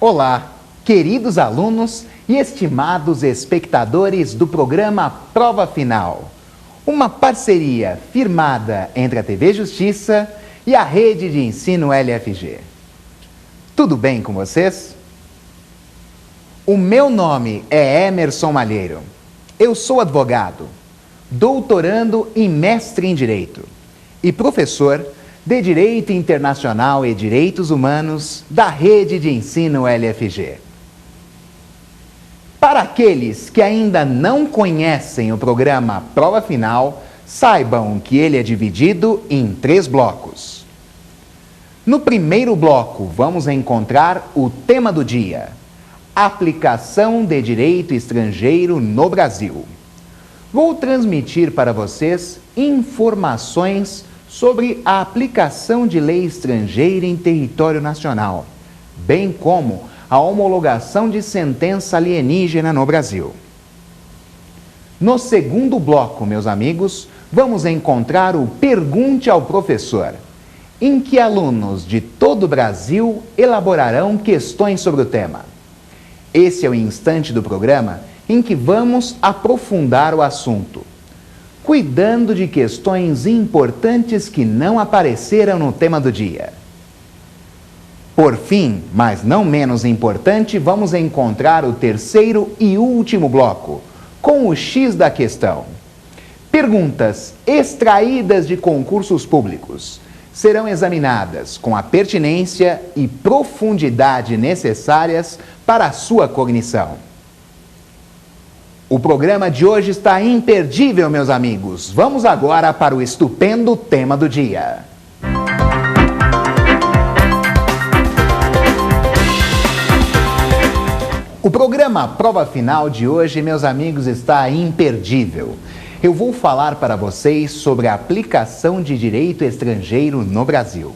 Olá, queridos alunos e estimados espectadores do programa Prova Final. Uma parceria firmada entre a TV Justiça e a Rede de Ensino LFG. Tudo bem com vocês? O meu nome é Emerson Malheiro. Eu sou advogado, doutorando e mestre em Direito e professor de Direito Internacional e Direitos Humanos da Rede de Ensino LFG. Para aqueles que ainda não conhecem o programa Prova Final, saibam que ele é dividido em 3 blocos. No primeiro bloco, vamos encontrar o tema do dia: aplicação de direito estrangeiro no Brasil. Vou transmitir para vocês informações sobre a aplicação de lei estrangeira em território nacional, bem como a homologação de sentença alienígena no Brasil. No segundo bloco, meus amigos, vamos encontrar o Pergunte ao Professor, em que alunos de todo o Brasil elaborarão questões sobre o tema. Esse é o instante do programa em que vamos aprofundar o assunto, cuidando de questões importantes que não apareceram no tema do dia. Por fim, mas não menos importante, vamos encontrar o terceiro e último bloco, com o X da questão. Perguntas extraídas de concursos públicos serão examinadas com a pertinência e profundidade necessárias para a sua cognição. O programa de hoje está imperdível, meus amigos. Vamos agora para o estupendo tema do dia. O programa Prova Final de hoje, meus amigos, está imperdível. Eu vou falar para vocês sobre a aplicação de direito estrangeiro no Brasil.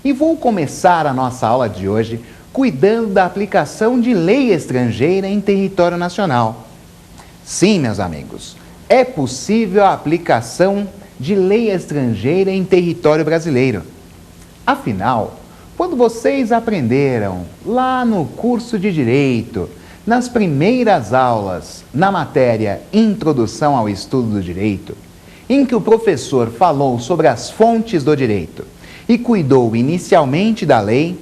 E vou começar a nossa aula de hoje cuidando da aplicação de lei estrangeira em território nacional. Sim, meus amigos, é possível a aplicação de lei estrangeira em território brasileiro. Afinal, quando vocês aprenderam lá no curso de Direito, nas primeiras aulas, na matéria Introdução ao Estudo do Direito, em que o professor falou sobre as fontes do direito e cuidou inicialmente da lei,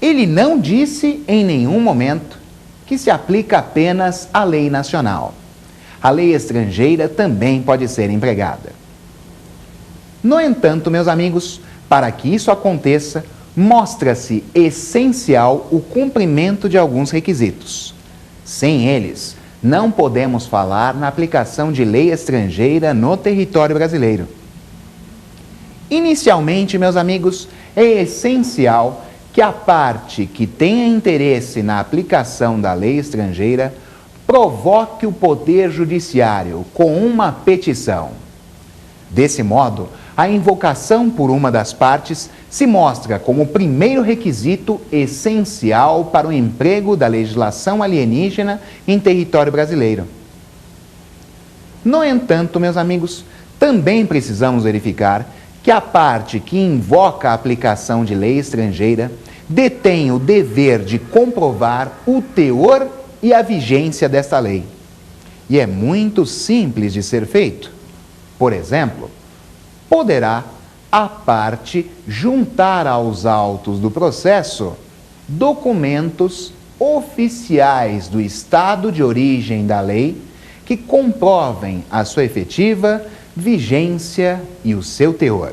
ele não disse em nenhum momento que se aplica apenas à lei nacional. A lei estrangeira também pode ser empregada. No entanto, meus amigos, para que isso aconteça, mostra-se essencial o cumprimento de alguns requisitos. Sem eles, não podemos falar na aplicação de lei estrangeira no território brasileiro. Inicialmente, meus amigos, é essencial que a parte que tenha interesse na aplicação da lei estrangeira provoque o Poder Judiciário com uma petição. Desse modo, a invocação por uma das partes se mostra como o primeiro requisito essencial para o emprego da legislação alienígena em território brasileiro. No entanto, meus amigos, também precisamos verificar que a parte que invoca a aplicação de lei estrangeira detém o dever de comprovar o teor e a vigência desta lei. E é muito simples de ser feito. Por exemplo, poderá a parte juntar aos autos do processo documentos oficiais do estado de origem da lei que comprovem a sua efetiva vigência e o seu teor.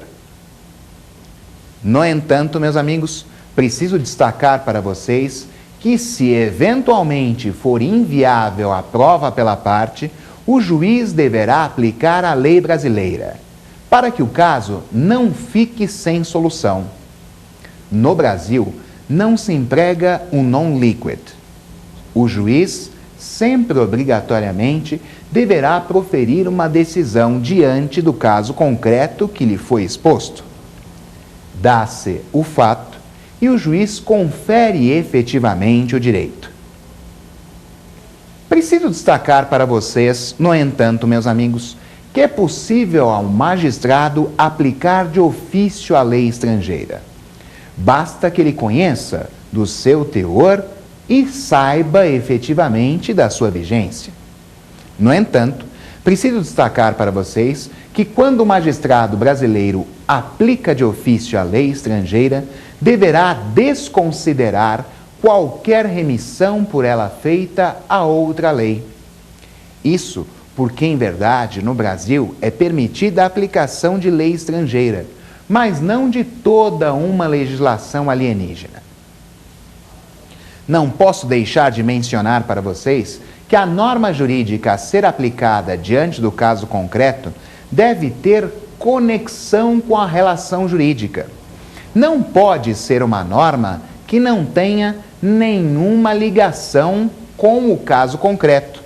No entanto, meus amigos, preciso destacar para vocês que, se eventualmente for inviável a prova pela parte, o juiz deverá aplicar a lei brasileira, para que o caso não fique sem solução. No Brasil, não se emprega o non liquid. O juiz, sempre obrigatoriamente, deverá proferir uma decisão diante do caso concreto que lhe foi exposto. Dá-se o fato e o juiz confere efetivamente o direito. Preciso destacar para vocês, no entanto, meus amigos, que é possível ao magistrado aplicar de ofício a lei estrangeira. Basta que ele conheça do seu teor e saiba efetivamente da sua vigência. No entanto, preciso destacar para vocês que quando o magistrado brasileiro aplica de ofício a lei estrangeira, deverá desconsiderar qualquer remissão por ela feita a outra lei. Isso porque, em verdade, no Brasil é permitida a aplicação de lei estrangeira, mas não de toda uma legislação alienígena. Não posso deixar de mencionar para vocês que a norma jurídica a ser aplicada diante do caso concreto deve ter conexão com a relação jurídica. Não pode ser uma norma que não tenha nenhuma ligação com o caso concreto.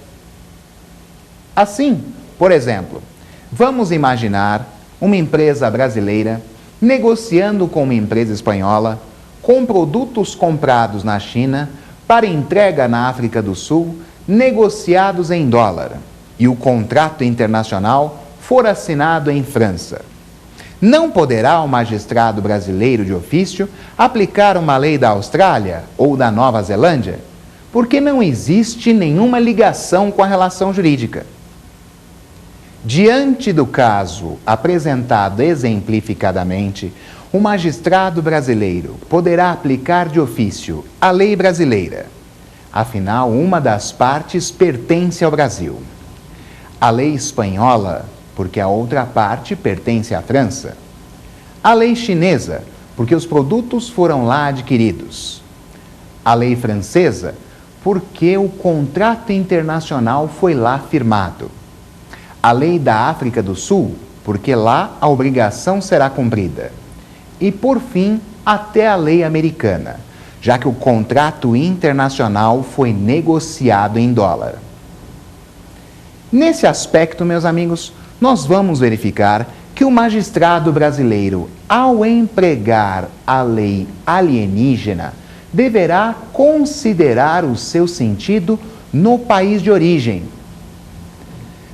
Assim, por exemplo, vamos imaginar uma empresa brasileira negociando com uma empresa espanhola com produtos comprados na China para entrega na África do Sul, negociados em dólar, e o contrato internacional for assinado em França. Não poderá o magistrado brasileiro de ofício aplicar uma lei da Austrália ou da Nova Zelândia, porque não existe nenhuma ligação com a relação jurídica. Diante do caso apresentado exemplificadamente, o magistrado brasileiro poderá aplicar de ofício a lei brasileira. Afinal, uma das partes pertence ao Brasil. A lei espanhola, porque a outra parte pertence à França. A lei chinesa, porque os produtos foram lá adquiridos. A lei francesa, porque o contrato internacional foi lá firmado. A lei da África do Sul, porque lá a obrigação será cumprida. E, por fim, até a lei americana, já que o contrato internacional foi negociado em dólar. Nesse aspecto, meus amigos, nós vamos verificar que o magistrado brasileiro, ao empregar a lei alienígena, deverá considerar o seu sentido no país de origem.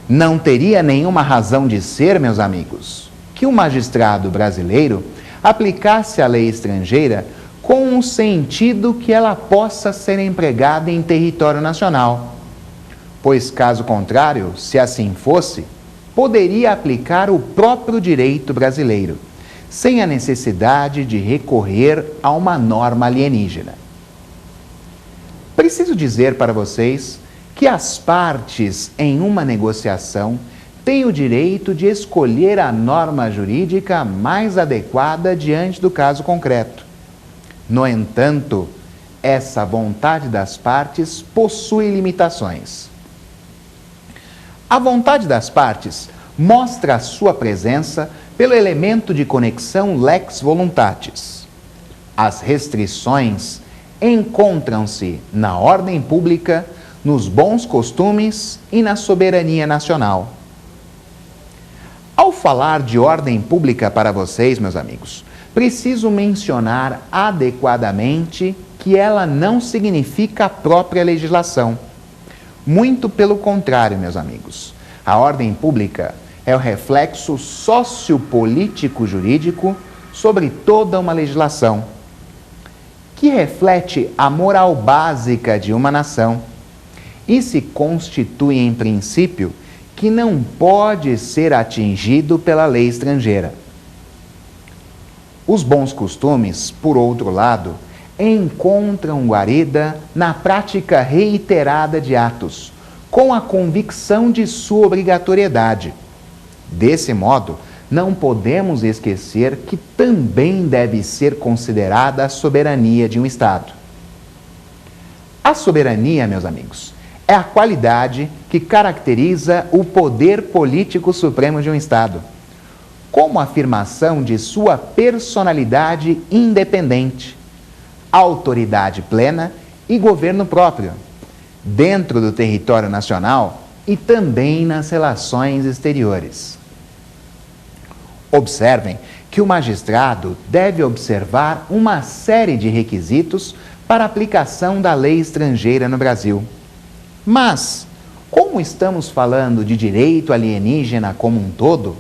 Não teria nenhuma razão de ser, meus amigos, que o magistrado brasileiro aplicasse a lei estrangeira com o sentido que ela possa ser empregada em território nacional. Pois, caso contrário, se assim fosse, poderia aplicar o próprio direito brasileiro, sem a necessidade de recorrer a uma norma alienígena. Preciso dizer para vocês que as partes em uma negociação têm o direito de escolher a norma jurídica mais adequada diante do caso concreto. No entanto, essa vontade das partes possui limitações. A vontade das partes mostra a sua presença pelo elemento de conexão lex voluntatis. As restrições encontram-se na ordem pública, nos bons costumes e na soberania nacional. Ao falar de ordem pública para vocês, meus amigos, preciso mencionar adequadamente que ela não significa a própria legislação. Muito pelo contrário, meus amigos. A ordem pública é o reflexo sociopolítico-jurídico sobre toda uma legislação, que reflete a moral básica de uma nação e se constitui em princípio que não pode ser atingido pela lei estrangeira. Os bons costumes, por outro lado, encontram guarida na prática reiterada de atos, com a convicção de sua obrigatoriedade. Desse modo, não podemos esquecer que também deve ser considerada a soberania de um Estado. A soberania, meus amigos, é a qualidade que caracteriza o poder político supremo de um Estado, como afirmação de sua personalidade independente, autoridade plena e governo próprio, dentro do território nacional e também nas relações exteriores. Observem que o magistrado deve observar uma série de requisitos para a aplicação da lei estrangeira no Brasil. Mas, como estamos falando de direito alienígena como um todo,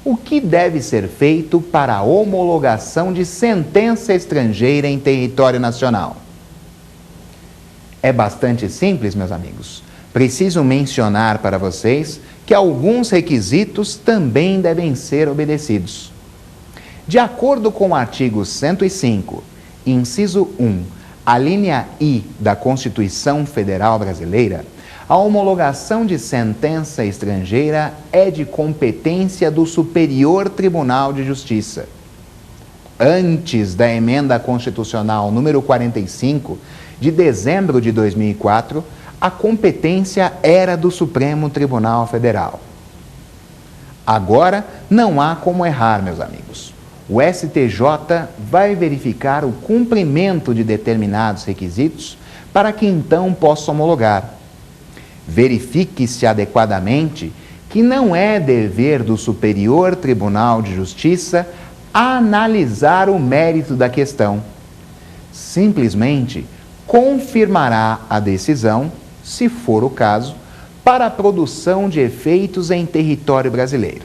o que deve ser feito para a homologação de sentença estrangeira em território nacional? É bastante simples, meus amigos. Preciso mencionar para vocês que alguns requisitos também devem ser obedecidos. De acordo com o artigo 105, inciso 1, a linha I da Constituição Federal Brasileira, a homologação de sentença estrangeira é de competência do Superior Tribunal de Justiça. Antes da emenda constitucional número 45, de dezembro de 2004, a competência era do Supremo Tribunal Federal. Agora, não há como errar, meus amigos. O STJ vai verificar o cumprimento de determinados requisitos para que então possa homologar. Verifique-se adequadamente que não é dever do Superior Tribunal de Justiça analisar o mérito da questão. Simplesmente confirmará a decisão, se for o caso, para a produção de efeitos em território brasileiro.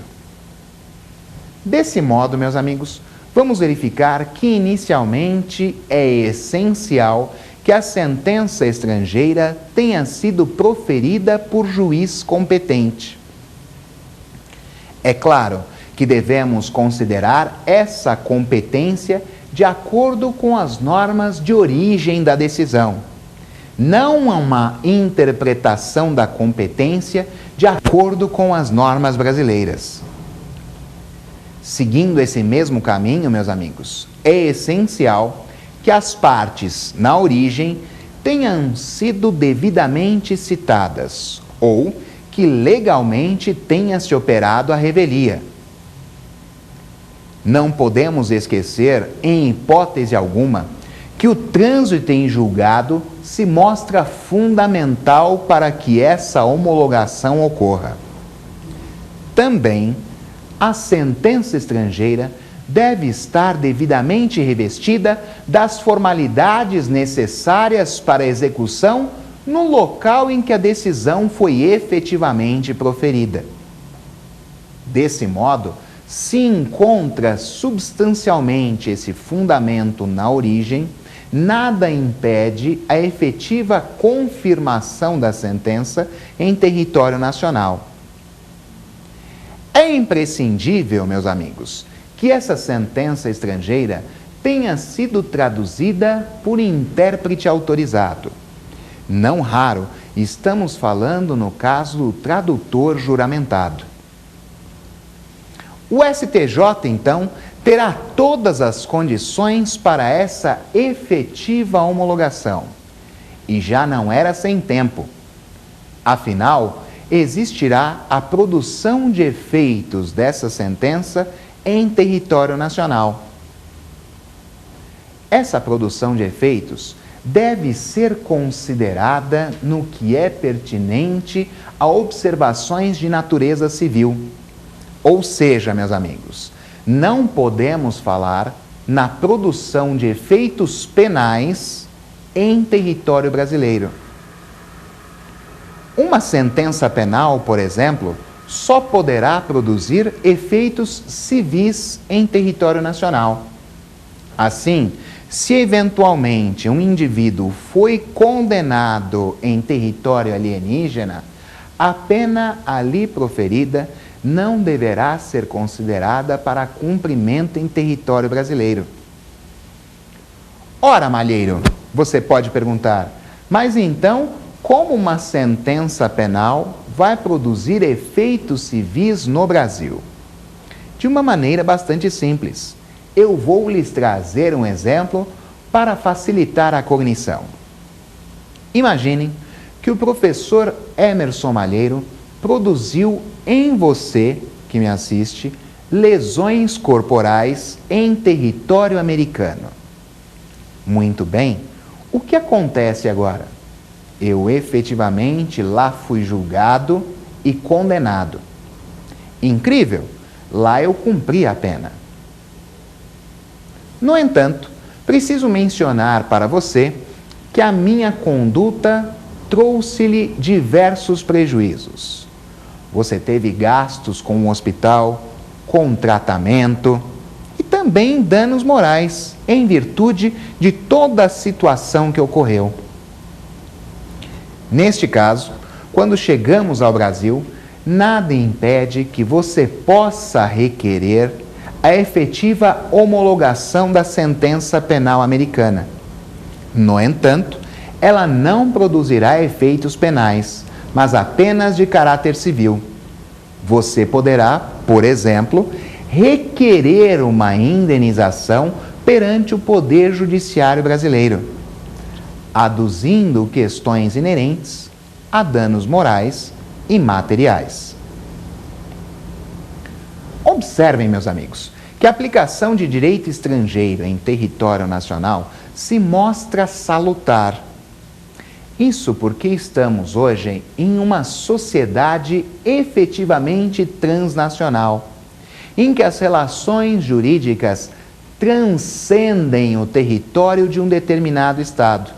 Desse modo, meus amigos, vamos verificar que inicialmente é essencial que a sentença estrangeira tenha sido proferida por juiz competente. É claro que devemos considerar essa competência de acordo com as normas de origem da decisão, não uma interpretação da competência de acordo com as normas brasileiras. Seguindo esse mesmo caminho, meus amigos, é essencial que as partes na origem tenham sido devidamente citadas ou que legalmente tenha se operado a revelia. Não podemos esquecer, em hipótese alguma, que o trânsito em julgado se mostra fundamental para que essa homologação ocorra. Também, a sentença estrangeira deve estar devidamente revestida das formalidades necessárias para a execução no local em que a decisão foi efetivamente proferida. Desse modo, se encontra substancialmente esse fundamento na origem, nada impede a efetiva confirmação da sentença em território nacional. É imprescindível, meus amigos, que essa sentença estrangeira tenha sido traduzida por intérprete autorizado. Não raro, estamos falando no caso do tradutor juramentado. O STJ, então, terá todas as condições para essa efetiva homologação. E já não era sem tempo. Afinal, existirá a produção de efeitos dessa sentença em território nacional. Essa produção de efeitos deve ser considerada no que é pertinente a observações de natureza civil. Ou seja, meus amigos, não podemos falar na produção de efeitos penais em território brasileiro. Uma sentença penal, por exemplo, só poderá produzir efeitos civis em território nacional. Assim, se eventualmente um indivíduo foi condenado em território alienígena, a pena ali proferida não deverá ser considerada para cumprimento em território brasileiro. Ora, Malheiro, você pode perguntar, mas então, como uma sentença penal vai produzir efeitos civis no Brasil? De uma maneira bastante simples. Eu vou lhes trazer um exemplo para facilitar a cognição. Imaginem que o professor Emerson Malheiro produziu em você, que me assiste, lesões corporais em território americano. Muito bem, o que acontece agora? Eu efetivamente lá fui julgado e condenado. Incrível, lá eu cumpri a pena. No entanto, preciso mencionar para você que a minha conduta trouxe-lhe diversos prejuízos. Você teve gastos com o hospital, com tratamento e também danos morais, em virtude de toda a situação que ocorreu. Neste caso, quando chegamos ao Brasil, nada impede que você possa requerer a efetiva homologação da sentença penal americana. No entanto, ela não produzirá efeitos penais, mas apenas de caráter civil. Você poderá, por exemplo, requerer uma indenização perante o Poder Judiciário brasileiro, aduzindo questões inerentes a danos morais e materiais. Observem, meus amigos, que a aplicação de direito estrangeiro em território nacional se mostra salutar. Isso porque estamos hoje em uma sociedade efetivamente transnacional, em que as relações jurídicas transcendem o território de um determinado Estado.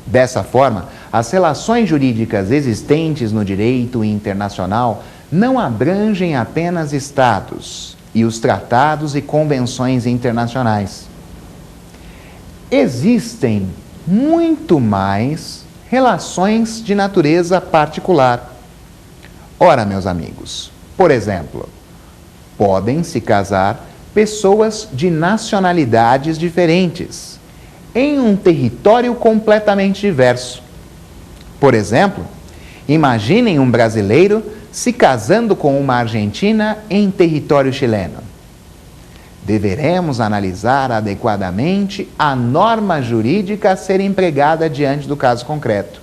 Dessa forma, as relações jurídicas existentes no direito internacional não abrangem apenas Estados e os tratados e convenções internacionais. Existem muito mais relações de natureza particular. Ora, meus amigos, por exemplo, podem se casar pessoas de nacionalidades diferentes em um território completamente diverso. Por exemplo, imaginem um brasileiro se casando com uma argentina em território chileno. Deveremos analisar adequadamente a norma jurídica a ser empregada diante do caso concreto.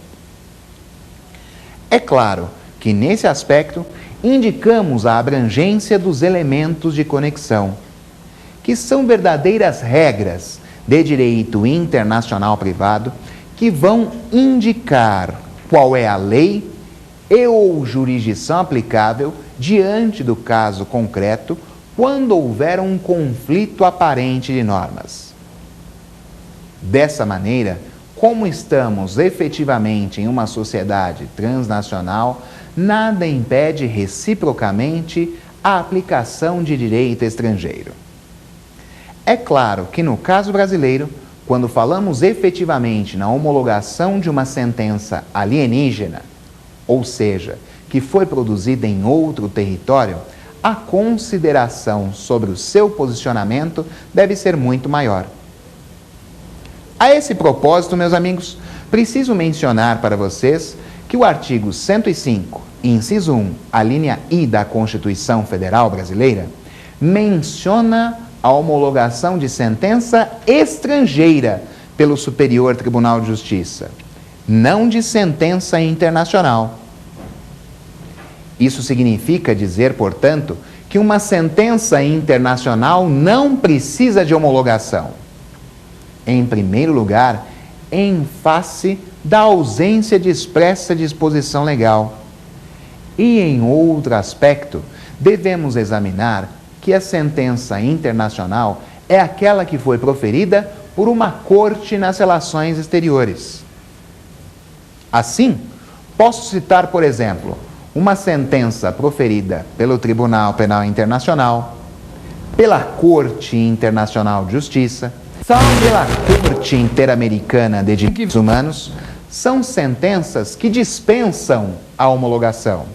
É claro que, nesse aspecto, indicamos a abrangência dos elementos de conexão, que são verdadeiras regras de direito internacional privado que vão indicar qual é a lei e ou jurisdição aplicável diante do caso concreto quando houver um conflito aparente de normas. Dessa maneira, como estamos efetivamente em uma sociedade transnacional, nada impede reciprocamente a aplicação de direito estrangeiro. É claro que no caso brasileiro, quando falamos efetivamente na homologação de uma sentença alienígena, ou seja, que foi produzida em outro território, a consideração sobre o seu posicionamento deve ser muito maior. A esse propósito, meus amigos, preciso mencionar para vocês que o artigo 105, inciso 1, a linha I da Constituição Federal Brasileira, menciona a homologação de sentença estrangeira pelo Superior Tribunal de Justiça, não de sentença internacional. Isso significa dizer, portanto, que uma sentença internacional não precisa de homologação. Em primeiro lugar, em face da ausência de expressa disposição legal. E em outro aspecto, devemos examinar que a sentença internacional é aquela que foi proferida por uma corte nas relações exteriores. Assim, posso citar, por exemplo, uma sentença proferida pelo Tribunal Penal Internacional, pela Corte Internacional de Justiça, pela Corte Interamericana de Direitos Humanos, são sentenças que dispensam a homologação,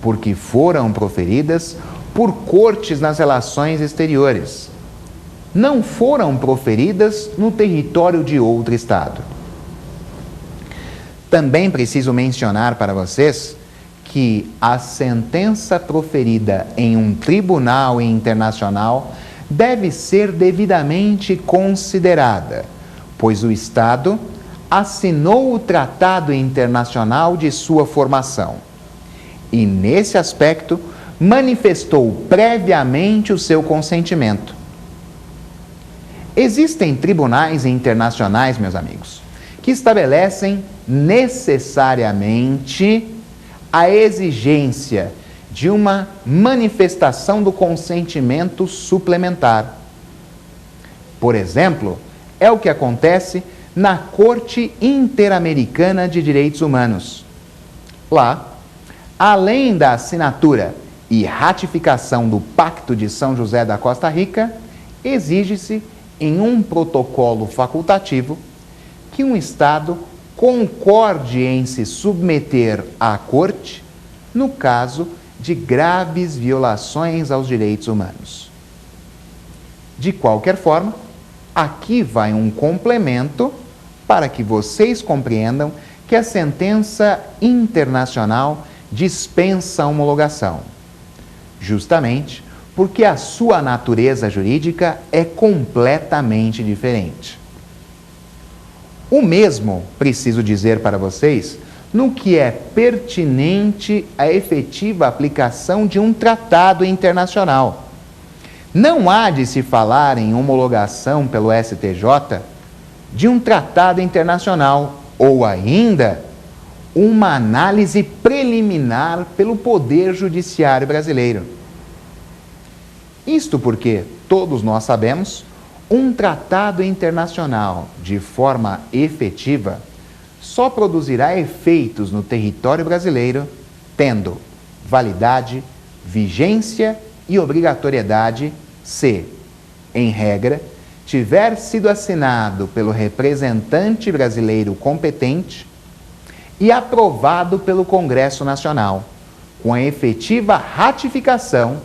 porque foram proferidas por cortes nas relações exteriores. Não foram proferidas no território de outro Estado. Também preciso mencionar para vocês que a sentença proferida em um tribunal internacional deve ser devidamente considerada, pois o Estado assinou o tratado internacional de sua formação e, nesse aspecto, manifestou previamente o seu consentimento. Existem tribunais internacionais, meus amigos, que estabelecem necessariamente a exigência de uma manifestação do consentimento suplementar. Por exemplo, é o que acontece na Corte Interamericana de Direitos Humanos. Lá, além da assinatura e ratificação do Pacto de São José da Costa Rica, exige-se, em um protocolo facultativo, que um Estado concorde em se submeter à corte no caso de graves violações aos direitos humanos. De qualquer forma, aqui vai um complemento para que vocês compreendam que a sentença internacional dispensa a homologação, justamente porque a sua natureza jurídica é completamente diferente. O mesmo preciso dizer para vocês no que é pertinente à efetiva aplicação de um tratado internacional. Não há de se falar em homologação pelo STJ de um tratado internacional ou ainda uma análise preliminar pelo Poder Judiciário brasileiro. Isto porque, todos nós sabemos, um tratado internacional de forma efetiva só produzirá efeitos no território brasileiro tendo validade, vigência e obrigatoriedade se, em regra, tiver sido assinado pelo representante brasileiro competente e aprovado pelo Congresso Nacional, com a efetiva ratificação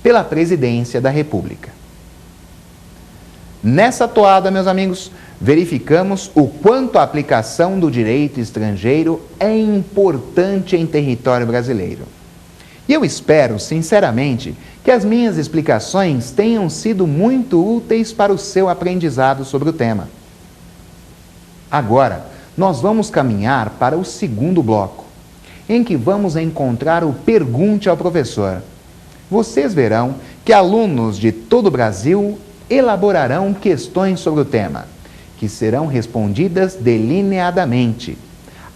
pela Presidência da República. Nessa toada, meus amigos, verificamos o quanto a aplicação do direito estrangeiro é importante em território brasileiro. E eu espero, sinceramente, que as minhas explicações tenham sido muito úteis para o seu aprendizado sobre o tema. Agora, nós vamos caminhar para o segundo bloco, em que vamos encontrar o Pergunte ao Professor. Vocês verão que alunos de todo o Brasil elaborarão questões sobre o tema, que serão respondidas delineadamente,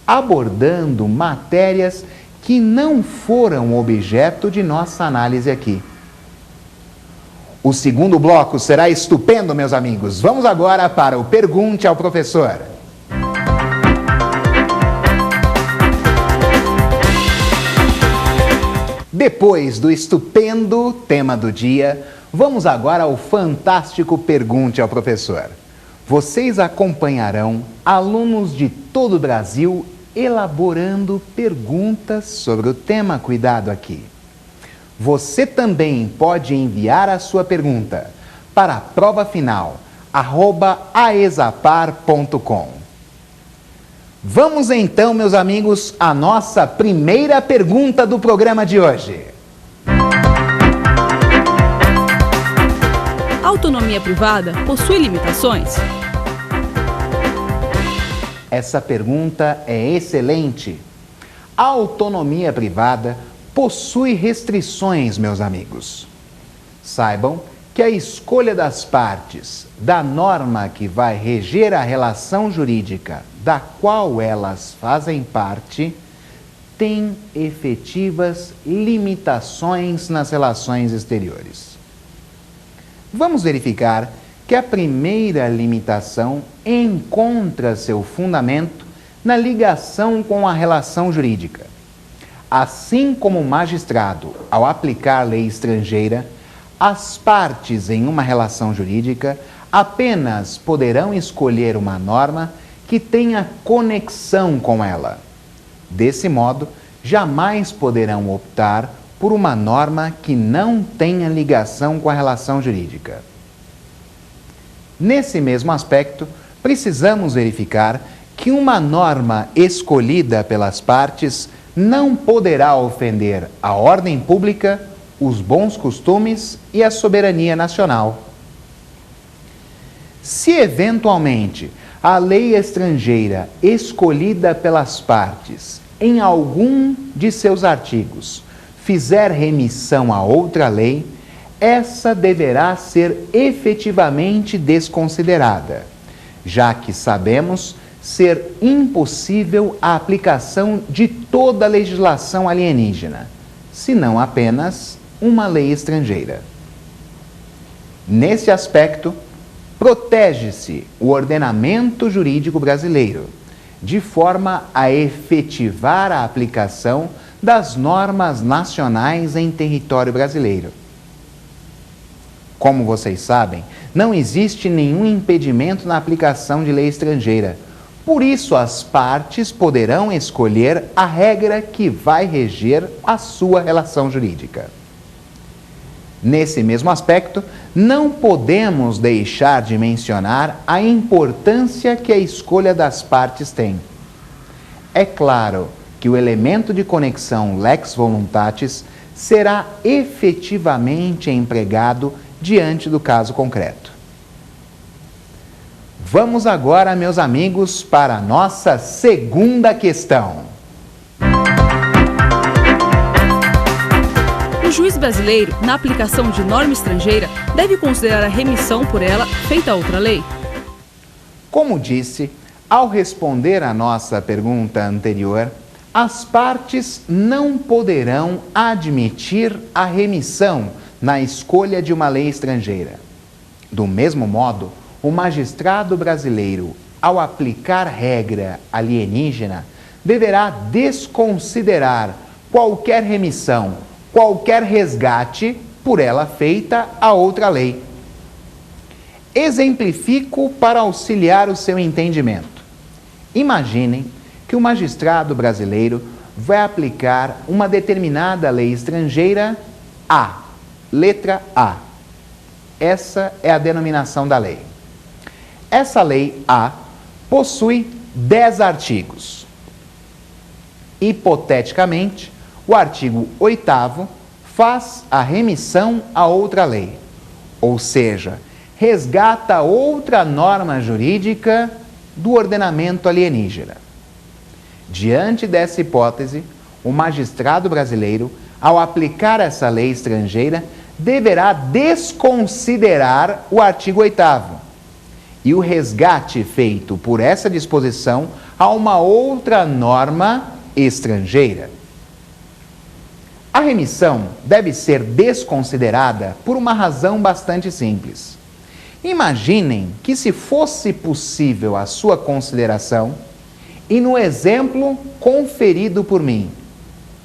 abordando matérias que não foram objeto de nossa análise aqui. O segundo bloco será estupendo, meus amigos. Vamos agora para o Pergunte ao Professor. Depois do estupendo tema do dia, vamos agora ao fantástico Pergunte ao Professor. Vocês acompanharão alunos de todo o Brasil elaborando perguntas sobre o tema cuidado aqui. Você também pode enviar a sua pergunta para a prova final, @aexapar.com. Vamos então, meus amigos, à nossa primeira pergunta do programa de hoje. A autonomia privada possui limitações? Essa pergunta é excelente. A autonomia privada possui restrições, meus amigos. Saibam que a escolha das partes da norma que vai reger a relação jurídica da qual elas fazem parte tem efetivas limitações nas relações exteriores. Vamos verificar que a primeira limitação encontra seu fundamento na ligação com a relação jurídica. Assim como o magistrado, ao aplicar lei estrangeira, as partes em uma relação jurídica apenas poderão escolher uma norma que tenha conexão com ela. Desse modo, jamais poderão optar por uma norma que não tenha ligação com a relação jurídica. Nesse mesmo aspecto, precisamos verificar que uma norma escolhida pelas partes não poderá ofender a ordem pública, os bons costumes e a soberania nacional. Se eventualmente a lei estrangeira escolhida pelas partes, em algum de seus artigos, fizer remissão a outra lei, essa deverá ser efetivamente desconsiderada, já que sabemos ser impossível a aplicação de toda a legislação alienígena, senão apenas uma lei estrangeira. Nesse aspecto, protege-se o ordenamento jurídico brasileiro, de forma a efetivar a aplicação das normas nacionais em território brasileiro. Como vocês sabem, não existe nenhum impedimento na aplicação de lei estrangeira, Por isso, as partes poderão escolher a regra que vai reger a sua relação jurídica. Nesse mesmo aspecto, não podemos deixar de mencionar a importância que a escolha das partes tem. É claro que o elemento de conexão lex voluntatis será efetivamente empregado diante do caso concreto. Vamos agora, meus amigos, para a nossa segunda questão. O juiz brasileiro, na aplicação de norma estrangeira, deve considerar a remissão por ela feita a outra lei? Como disse, ao responder à nossa pergunta anterior, as partes não poderão admitir a remissão na escolha de uma lei estrangeira. Do mesmo modo, o magistrado brasileiro, ao aplicar regra alienígena, deverá desconsiderar qualquer remissão, qualquer resgate por ela feita a outra lei. Exemplifico para auxiliar o seu entendimento. Imaginem que o magistrado brasileiro vai aplicar uma determinada lei estrangeira A, letra A. Essa é a denominação da lei. Essa lei A possui 10 artigos. Hipoteticamente, o artigo 8º faz a remissão a outra lei, ou seja, resgata outra norma jurídica do ordenamento alienígena. Diante dessa hipótese, o magistrado brasileiro, ao aplicar essa lei estrangeira, deverá desconsiderar o artigo 8º e o resgate feito por essa disposição a uma outra norma estrangeira. A remissão deve ser desconsiderada por uma razão bastante simples. Imaginem que, se fosse possível a sua consideração, e no exemplo conferido por mim,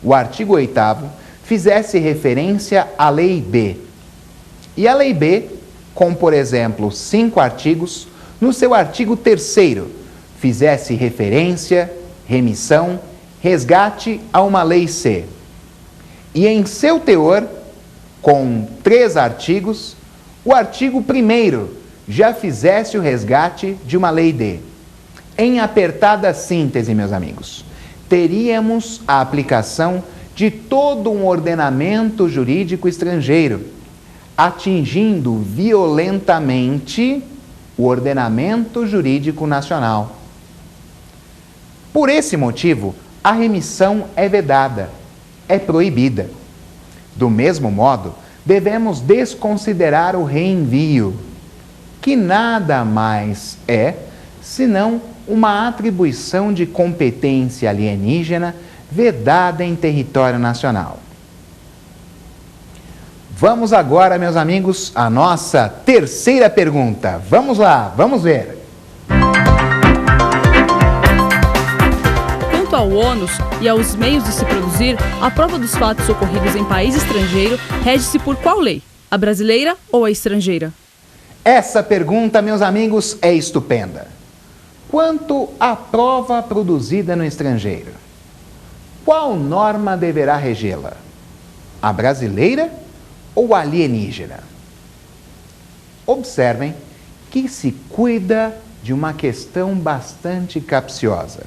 o artigo 8º fizesse referência à Lei B. E a Lei B, com, por exemplo, 5 artigos, no seu artigo 3º, fizesse referência, remissão, resgate a uma Lei C. E em seu teor, com 3 artigos, o artigo 1º já fizesse o resgate de uma Lei D. Em apertada síntese, meus amigos, teríamos a aplicação de todo um ordenamento jurídico estrangeiro, atingindo violentamente o ordenamento jurídico nacional. Por esse motivo, a remissão é vedada, é proibida. Do mesmo modo, devemos desconsiderar o reenvio, que nada mais é senão uma atribuição de competência alienígena vedada em território nacional. Vamos agora, meus amigos, à nossa terceira pergunta. Vamos lá, vamos ver. Quanto ao ônus e aos meios de se produzir, a prova dos fatos ocorridos em país estrangeiro rege-se por qual lei? A brasileira ou a estrangeira? Essa pergunta, meus amigos, é estupenda. Quanto à prova produzida no estrangeiro, qual norma deverá regê-la? A brasileira ou a alienígena? Observem que se cuida de uma questão bastante capciosa.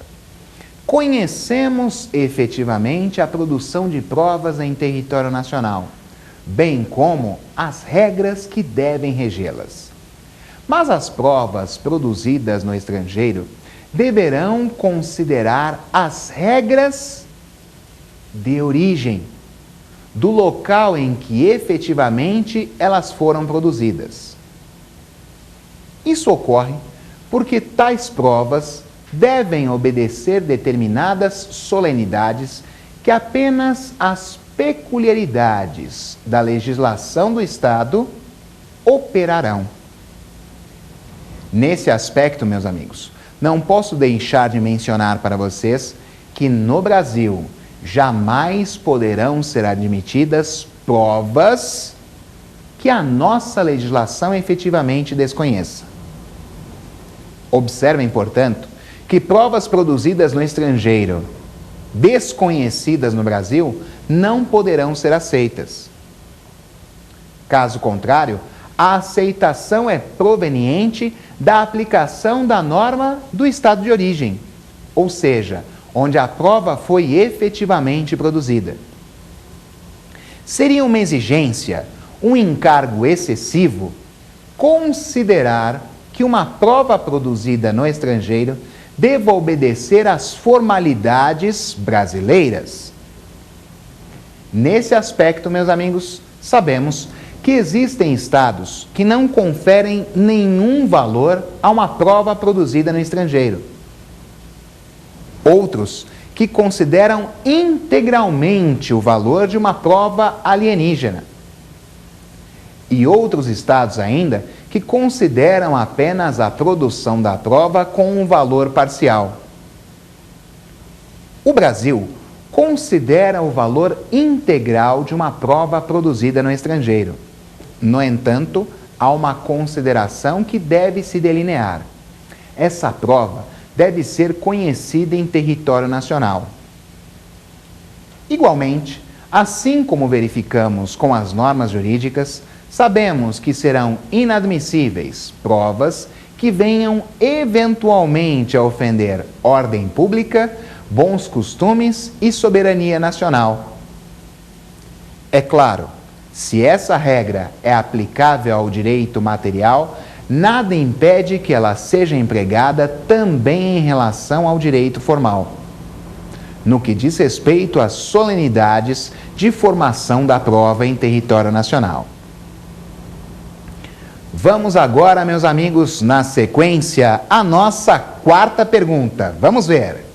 Conhecemos efetivamente a produção de provas em território nacional, bem como as regras que devem regê-las. Mas as provas produzidas no estrangeiro deverão considerar as regras de origem do local em que efetivamente elas foram produzidas. Isso ocorre porque tais provas devem obedecer determinadas solenidades que apenas as peculiaridades da legislação do Estado operarão. Nesse aspecto, meus amigos, não posso deixar de mencionar para vocês que no Brasil jamais poderão ser admitidas provas que a nossa legislação efetivamente desconheça. Observem, portanto, que provas produzidas no estrangeiro, desconhecidas no Brasil, não poderão ser aceitas. Caso contrário, a aceitação é proveniente da aplicação da norma do estado de origem, ou seja, onde a prova foi efetivamente produzida. Seria uma exigência, um encargo excessivo, considerar que uma prova produzida no estrangeiro deva obedecer às formalidades brasileiras. Nesse aspecto, meus amigos, sabemos que existem estados que não conferem nenhum valor a uma prova produzida no estrangeiro. Outros que consideram integralmente o valor de uma prova alienígena. E outros estados ainda que consideram apenas a produção da prova com um valor parcial. O Brasil considera o valor integral de uma prova produzida no estrangeiro. No entanto, há uma consideração que deve se delinear. Essa prova deve ser conhecida em território nacional. Igualmente, assim como verificamos com as normas jurídicas, sabemos que serão inadmissíveis provas que venham eventualmente a ofender ordem pública, bons costumes e soberania nacional. É claro, se essa regra é aplicável ao direito material, nada impede que ela seja empregada também em relação ao direito formal, no que diz respeito às solenidades de formação da prova em território nacional. Vamos agora, meus amigos, na sequência, a nossa quarta pergunta. Vamos ver.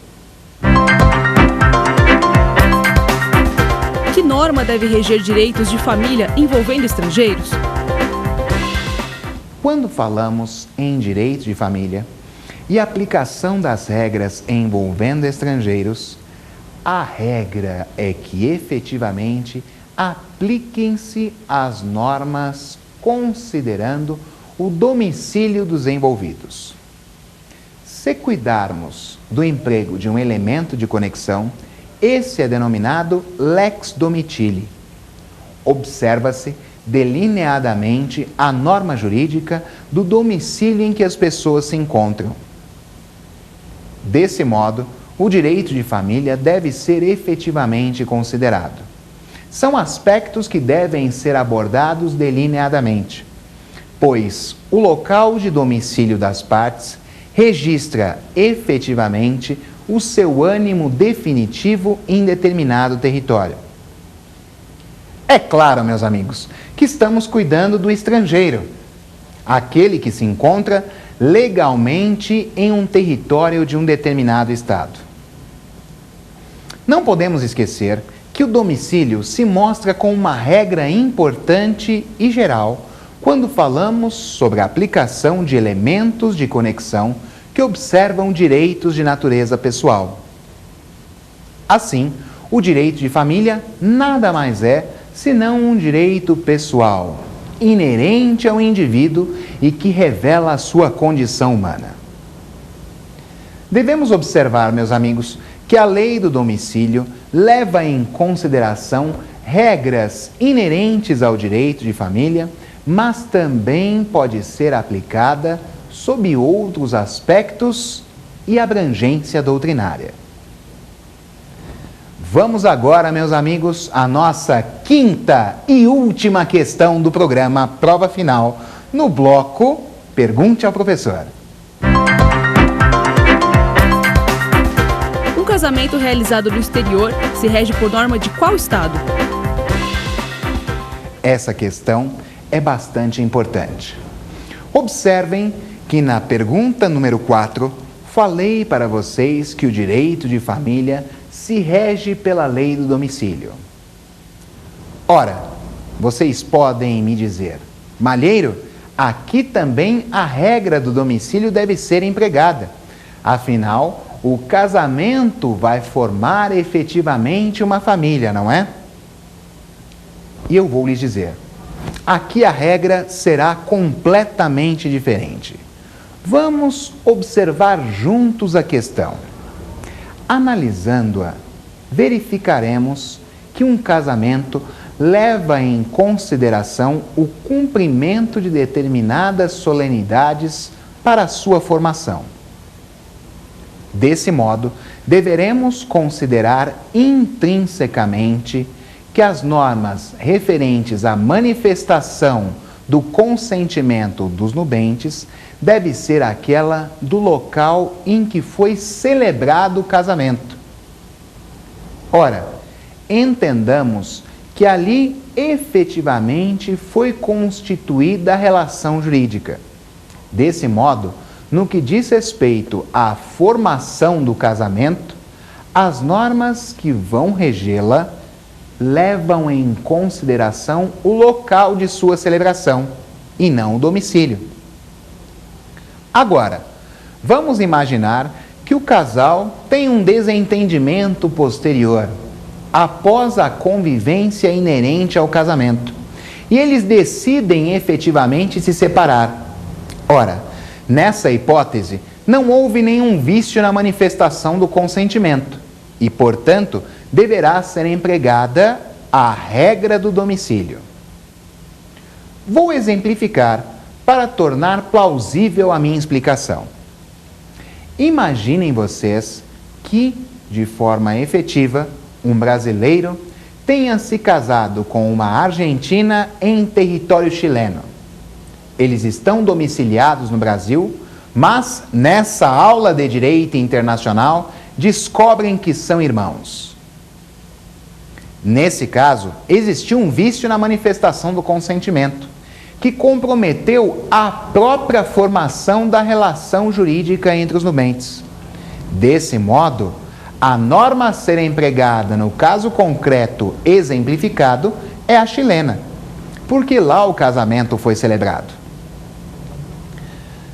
Que norma deve reger direitos de família envolvendo estrangeiros? Quando falamos em direito de família e aplicação das regras envolvendo estrangeiros, a regra é que efetivamente apliquem-se as normas considerando o domicílio dos envolvidos. Se cuidarmos do emprego de um elemento de conexão, esse é denominado lex domitili. Observa-se delineadamente a norma jurídica do domicílio em que as pessoas se encontram. Desse modo, o direito de família deve ser efetivamente considerado. São aspectos que devem ser abordados delineadamente, pois o local de domicílio das partes registra efetivamente o seu ânimo definitivo em determinado território. É claro, meus amigos, que estamos cuidando do estrangeiro, aquele que se encontra legalmente em um território de um determinado estado. Não podemos esquecer que o domicílio se mostra como uma regra importante e geral quando falamos sobre a aplicação de elementos de conexão que observam direitos de natureza pessoal. Assim, o direito de família nada mais é senão um direito pessoal, inerente ao indivíduo e que revela a sua condição humana. Devemos observar, meus amigos, que a lei do domicílio leva em consideração regras inerentes ao direito de família, mas também pode ser aplicada sob outros aspectos e abrangência doutrinária. Vamos agora, meus amigos, à nossa quinta e última questão do programa Prova Final, no bloco Pergunte ao Professor. Um casamento realizado no exterior se rege por norma de qual estado? Essa questão é bastante importante. Observem que na pergunta número 4, falei para vocês que o direito de família se rege pela lei do domicílio. Ora, vocês podem me dizer, Malheiro, aqui também a regra do domicílio deve ser empregada. Afinal, o casamento vai formar efetivamente uma família, não é? E eu vou lhes dizer, aqui a regra será completamente diferente. Vamos observar juntos a questão. Analisando-a, verificaremos que um casamento leva em consideração o cumprimento de determinadas solenidades para a sua formação. Desse modo, deveremos considerar intrinsecamente que as normas referentes à manifestação do consentimento dos nubentes deve ser aquela do local em que foi celebrado o casamento. Ora, entendamos que ali efetivamente foi constituída a relação jurídica. Desse modo, no que diz respeito à formação do casamento, as normas que vão regê-la levam em consideração o local de sua celebração e não o domicílio. Agora, vamos imaginar que o casal tem um desentendimento posterior, após a convivência inerente ao casamento, e eles decidem efetivamente se separar. Ora, nessa hipótese, não houve nenhum vício na manifestação do consentimento e, portanto, deverá ser empregada a regra do domicílio. Vou exemplificar para tornar plausível a minha explicação. Imaginem vocês que, de forma efetiva, um brasileiro tenha se casado com uma argentina em território chileno. Eles estão domiciliados no Brasil, mas nessa aula de direito internacional descobrem que são irmãos. Nesse caso, existiu um vício na manifestação do consentimento, que comprometeu a própria formação da relação jurídica entre os nubentes. Desse modo, a norma a ser empregada no caso concreto exemplificado é a chilena, porque lá o casamento foi celebrado.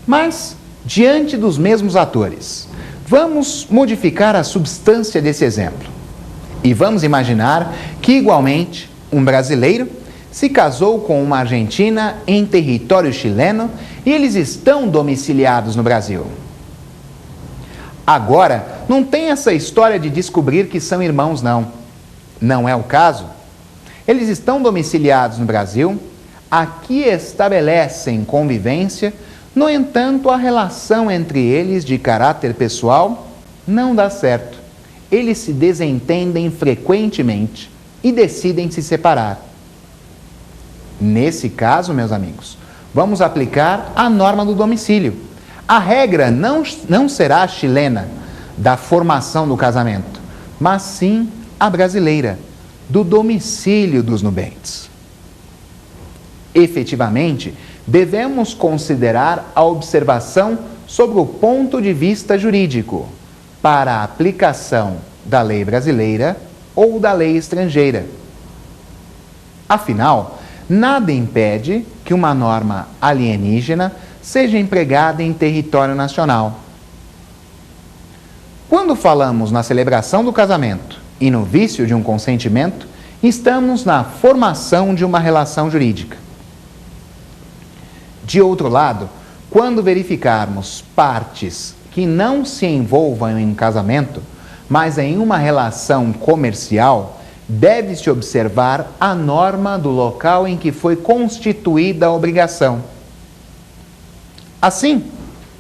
Mas, diante dos mesmos atores, vamos modificar a substância desse exemplo. E vamos imaginar que, igualmente, um brasileiro se casou com uma argentina em território chileno e eles estão domiciliados no Brasil. Agora, não tem essa história de descobrir que são irmãos, não. Não é o caso. Eles estão domiciliados no Brasil, aqui estabelecem convivência, no entanto, a relação entre eles de caráter pessoal não dá certo. Eles se desentendem frequentemente e decidem se separar. Nesse caso, meus amigos, vamos aplicar a norma do domicílio. A regra não será a chilena da formação do casamento, mas sim a brasileira, do domicílio dos nubentes. Efetivamente, devemos considerar a observação sobre o ponto de vista jurídico para a aplicação da lei brasileira ou da lei estrangeira. Afinal, nada impede que uma norma alienígena seja empregada em território nacional. Quando falamos na celebração do casamento e no vício de um consentimento, estamos na formação de uma relação jurídica. De outro lado, quando verificarmos partes que não se envolvam em um casamento, mas em uma relação comercial, deve-se observar a norma do local em que foi constituída a obrigação. Assim,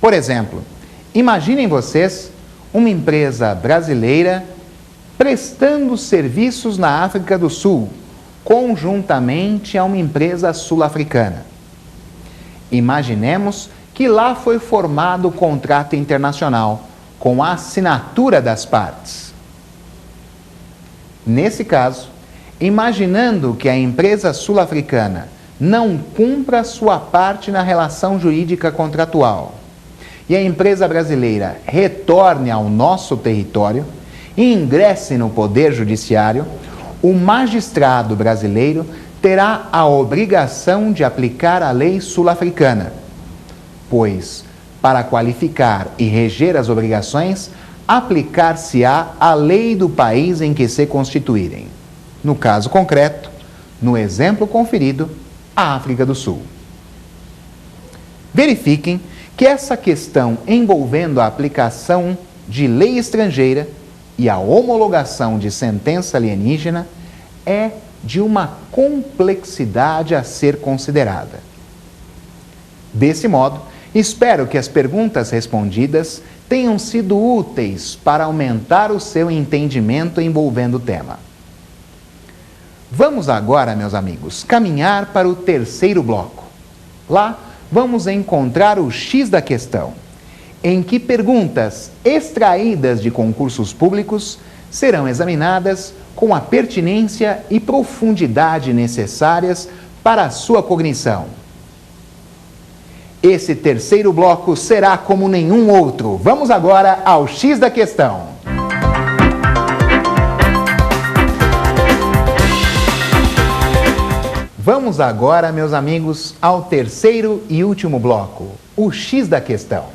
por exemplo, imaginem vocês uma empresa brasileira prestando serviços na África do Sul, conjuntamente a uma empresa sul-africana. Imaginemos que lá foi formado o contrato internacional, com a assinatura das partes. Nesse caso, imaginando que a empresa sul-africana não cumpra sua parte na relação jurídica contratual e a empresa brasileira retorne ao nosso território e ingresse no Poder Judiciário, o magistrado brasileiro terá a obrigação de aplicar a lei sul-africana, pois, para qualificar e reger as obrigações, aplicar-se-á a lei do país em que se constituírem. No caso concreto, no exemplo conferido, a África do Sul. Verifiquem que essa questão envolvendo a aplicação de lei estrangeira e a homologação de sentença alienígena é de uma complexidade a ser considerada. Desse modo, espero que as perguntas respondidas tenham sido úteis para aumentar o seu entendimento envolvendo o tema. Vamos agora, meus amigos, caminhar para o terceiro bloco. Lá, vamos encontrar o X da questão, em que perguntas extraídas de concursos públicos serão examinadas com a pertinência e profundidade necessárias para a sua cognição. Esse terceiro bloco será como nenhum outro. Vamos agora ao X da questão. Vamos agora, meus amigos, ao terceiro e último bloco, o X da questão.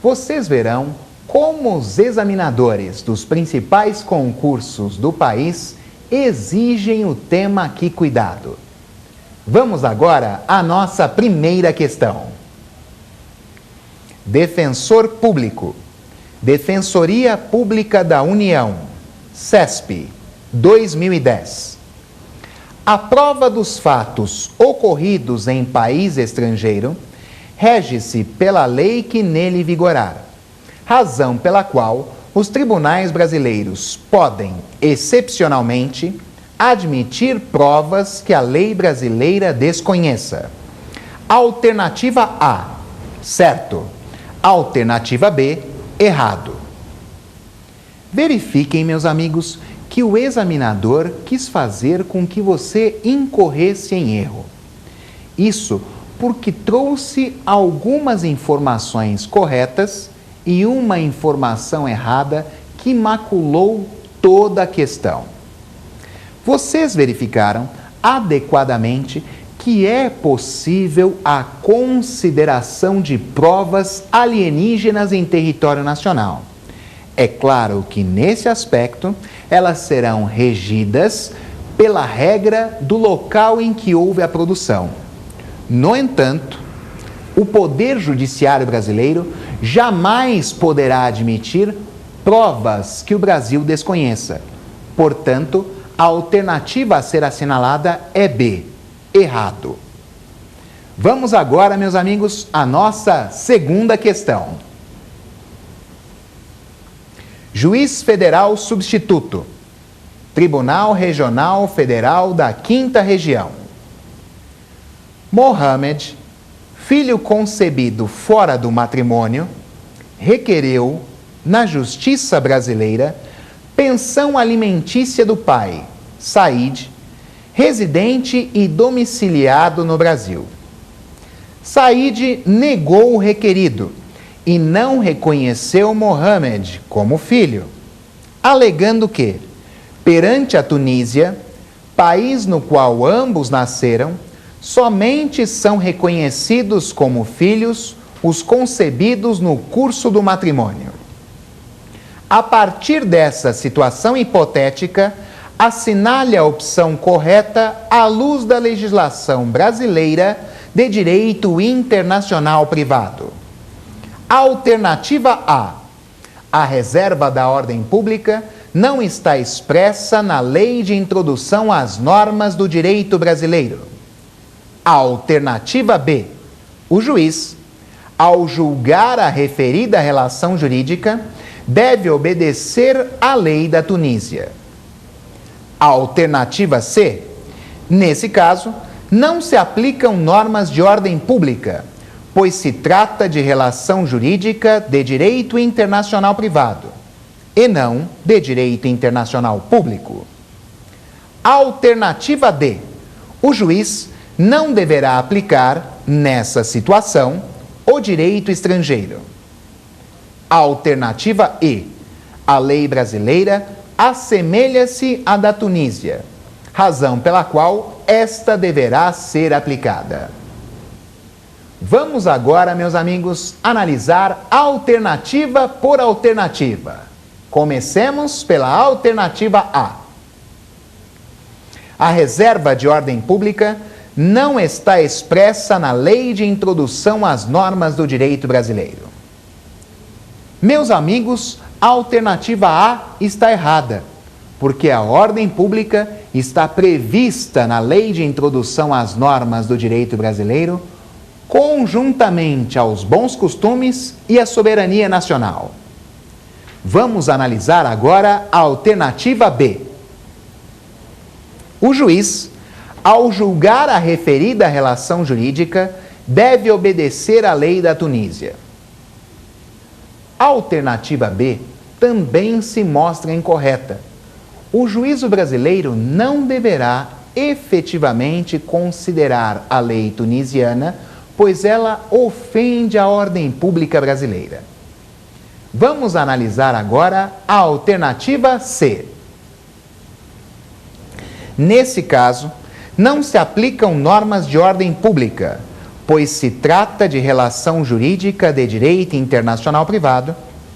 Vocês verão como os examinadores dos principais concursos do país exigem o tema aqui cuidado. Vamos agora à nossa primeira questão. Defensor Público, Defensoria Pública da União, CESP, 2010. A prova dos fatos ocorridos em país estrangeiro rege-se pela lei que nele vigorar, razão pela qual os tribunais brasileiros podem, excepcionalmente, admitir provas que a lei brasileira desconheça. Alternativa A, certo. Alternativa B, errado. Verifiquem, meus amigos, que o examinador quis fazer com que você incorresse em erro. Isso porque trouxe algumas informações corretas e uma informação errada que maculou toda a questão. Vocês verificaram adequadamente que é possível a consideração de provas alienígenas em território nacional. É claro que, nesse aspecto, elas serão regidas pela regra do local em que houve a produção. No entanto, o Poder Judiciário brasileiro jamais poderá admitir provas que o Brasil desconheça. Portanto, a alternativa a ser assinalada é B, errado. Vamos agora, meus amigos, à nossa segunda questão. Juiz Federal Substituto, Tribunal Regional Federal da 5ª Região. Mohamed, filho concebido fora do matrimônio, requereu, na Justiça Brasileira, pensão alimentícia do pai, Said, residente e domiciliado no Brasil. Said negou o requerido e não reconheceu Mohamed como filho, alegando que, perante a Tunísia, país no qual ambos nasceram, somente são reconhecidos como filhos os concebidos no curso do matrimônio. A partir dessa situação hipotética, assinale a opção correta à luz da legislação brasileira de direito internacional privado. Alternativa A. A reserva da ordem pública não está expressa na Lei de Introdução às Normas do Direito Brasileiro. Alternativa B. O juiz, ao julgar a referida relação jurídica, deve obedecer à lei da Tunísia. Alternativa C. Nesse caso, não se aplicam normas de ordem pública, pois se trata de relação jurídica de direito internacional privado, e não de direito internacional público. Alternativa D. O juiz não deverá aplicar, nessa situação, o direito estrangeiro. Alternativa E. A lei brasileira assemelha-se à da Tunísia, razão pela qual esta deverá ser aplicada. Vamos agora, meus amigos, analisar alternativa por alternativa. Comecemos pela alternativa A. A reserva de ordem pública não está expressa na Lei de Introdução às Normas do Direito Brasileiro? Meus amigos, a alternativa A está errada, porque a ordem pública está prevista na Lei de Introdução às Normas do Direito Brasileiro, conjuntamente aos bons costumes e à soberania nacional. Vamos analisar agora a alternativa B. O juiz, ao julgar a referida relação jurídica, deve obedecer à lei da Tunísia. A alternativa B também se mostra incorreta. O juízo brasileiro não deverá efetivamente considerar a lei tunisiana, pois ela ofende a ordem pública brasileira. Vamos analisar agora a alternativa C. Nesse caso, não se aplicam normas de ordem pública, pois se trata de relação jurídica de direito internacional privado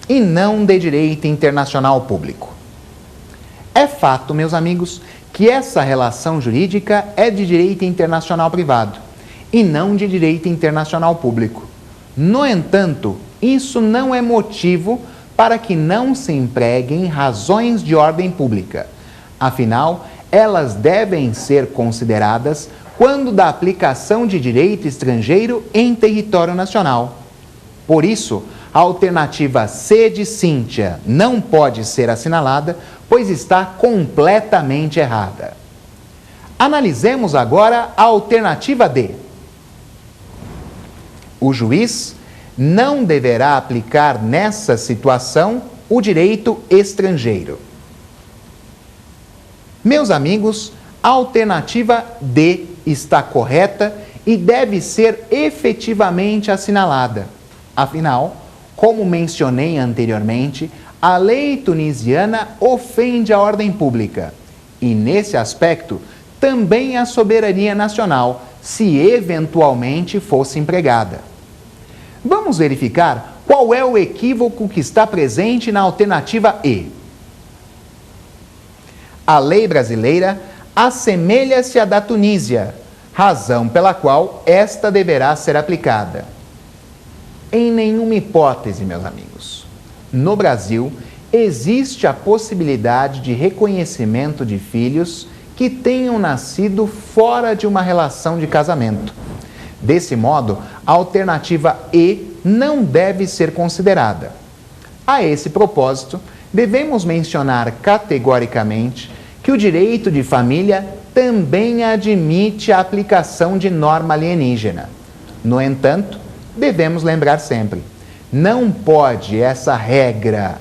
e não de direito internacional público. É fato, meus amigos, que essa relação jurídica é de direito internacional privado e não de direito internacional público. No entanto, isso não é motivo para que não se empreguem razões de ordem pública. Afinal, elas devem ser consideradas quando da aplicação de direito estrangeiro em território nacional. Por isso, a alternativa C de Cíntia não pode ser assinalada, pois está completamente errada. Analisemos agora a alternativa D. O juiz não deverá aplicar nessa situação o direito estrangeiro. Meus amigos, a alternativa D está correta e deve ser efetivamente assinalada. Afinal, como mencionei anteriormente, a lei tunisiana ofende a ordem pública e, nesse aspecto, também a soberania nacional, se eventualmente fosse empregada. Vamos verificar qual é o equívoco que está presente na alternativa E. A lei brasileira assemelha-se à da Tunísia, razão pela qual esta deverá ser aplicada. Em nenhuma hipótese, meus amigos. No Brasil, existe a possibilidade de reconhecimento de filhos que tenham nascido fora de uma relação de casamento. Desse modo, a alternativa E não deve ser considerada. A esse propósito, devemos mencionar categoricamente que o direito de família também admite a aplicação de norma alienígena. No entanto, devemos lembrar sempre, não pode essa regra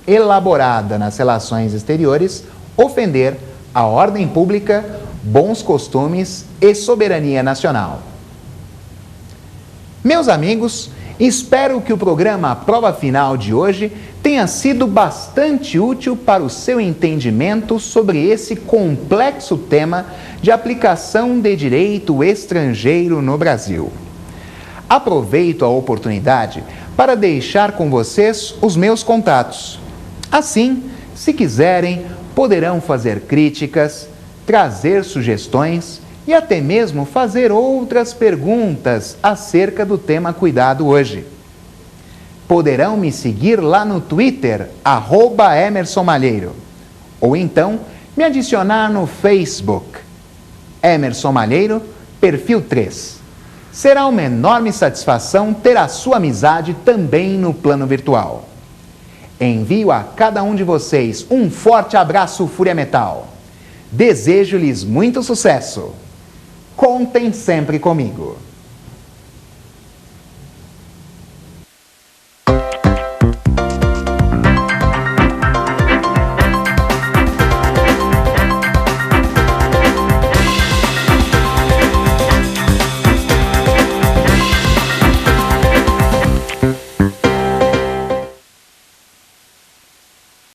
elaborada nas relações exteriores ofender a ordem pública, bons costumes e soberania nacional. Meus amigos, espero que o programa Prova Final de hoje tenha sido bastante útil para o seu entendimento sobre esse complexo tema de aplicação de direito estrangeiro no Brasil. Aproveito a oportunidade para deixar com vocês os meus contatos. Assim, se quiserem, poderão fazer críticas, trazer sugestões e até mesmo fazer outras perguntas acerca do tema cuidado hoje. Poderão me seguir lá no Twitter, @EmersonMalheiro, ou então me adicionar no Facebook, Emerson Malheiro, perfil 3. Será uma enorme satisfação ter a sua amizade também no plano virtual. Envio a cada um de vocês um forte abraço Fúria Metal. Desejo-lhes muito sucesso. Contem sempre comigo.